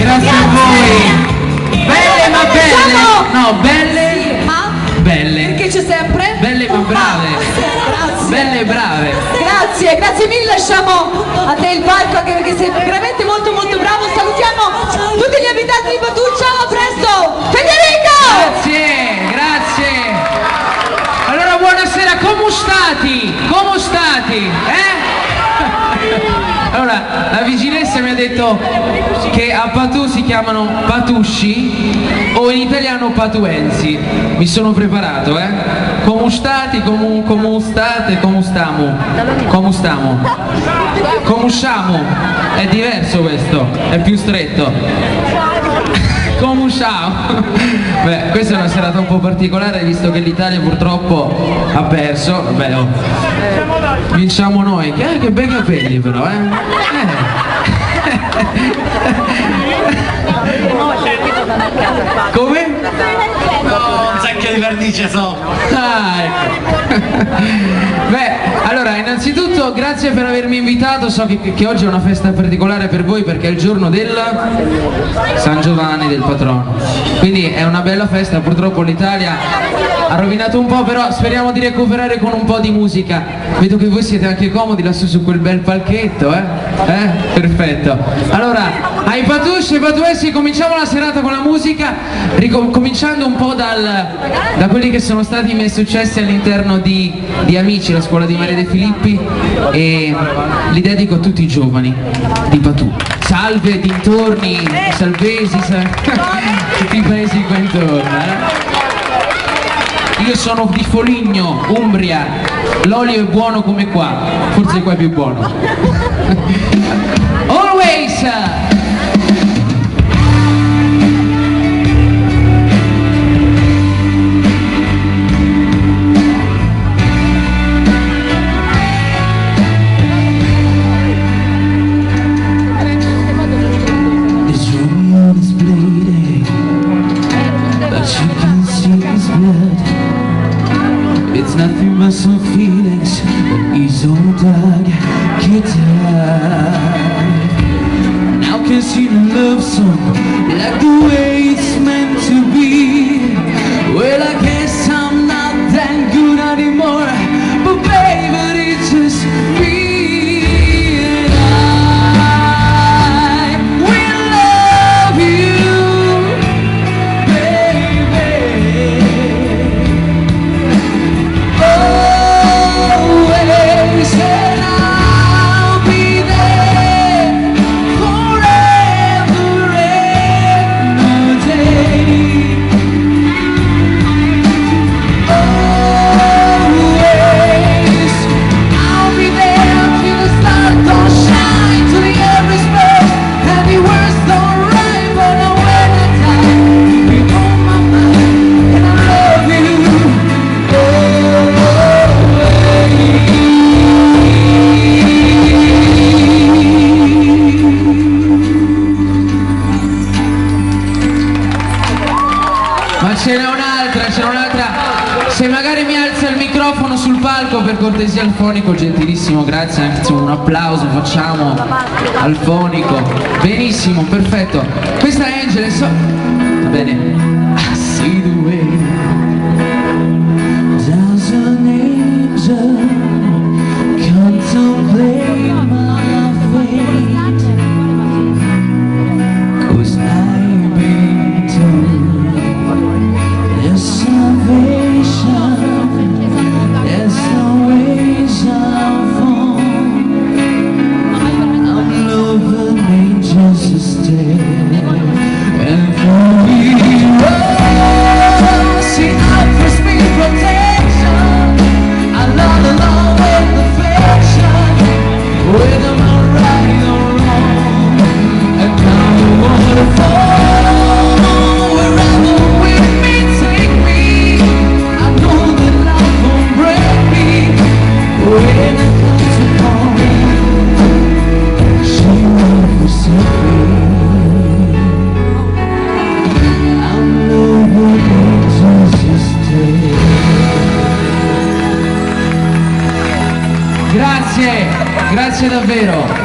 Grazie a voi. Belle ma belle. No, belle. Belle. Perché c'è sempre? Belle ma brave. Grazie. Belle e brave. Grazie mille, lasciamo a te il palco anche perché sei veramente molto bravo. Salutiamo tutti gli abitanti di Patù, ciao, a presto! Federico! Grazie. Allora buonasera, come stati? Come stati? Allora, la vigilessa mi ha detto che a Patù si chiamano patusci o in italiano patuensi. Mi sono preparato, Come stati, come state, come stiamo? Come stiamo? Come usciamo? È diverso questo, è più stretto. Come usciamo? Beh, questa è una serata un po' particolare visto che l'Italia purtroppo ha perso. Vabbè, vinciamo noi. Che bei capelli però, Come? Un secchio di vernice so. Ecco. Beh, allora innanzitutto grazie per avermi invitato. So che oggi è una festa particolare per voi perché è il giorno del San Giovanni, del patrono. Quindi è una bella festa. Purtroppo l'Italia ha rovinato un po', però speriamo di recuperare con un po' di musica. Vedo che voi siete anche comodi lassù su quel bel palchetto, Perfetto. Allora, ai patusci e patuessi cominciamo la serata con la musica, cominciando un po' da quelli che sono stati i miei successi all'interno di Amici, la scuola di Maria De Filippi, e li dedico a tutti i giovani di Patù. Salve, dintorni, Salvesi, tutti i paesi qua intorno, Io sono di Foligno, Umbria, l'olio è buono come qua, forse qua è più buono. Always! It's nothing but some feelings that his old dog guitar. Now can see the love song like the way it's meant to be. Well, I guess I'm not that good anymore, but baby, it's just me. C'è un'altra, se magari mi alza il microfono sul palco per cortesia al fonico, gentilissimo, grazie, anche un applauso facciamo al fonico, benissimo, perfetto. Questa è Angel, va bene. I see the way does an angel contemplate my fate, 'cause I've been told there's salvation, there's always a fall. I'm loving angels instead, and for me, oh, see, offers me protection. I love along with affection, whether I'm right or wrong, and now I wanna fall wherever with me. When I come to home, she never set me. I'm over angels stay. Grazie, grazie davvero.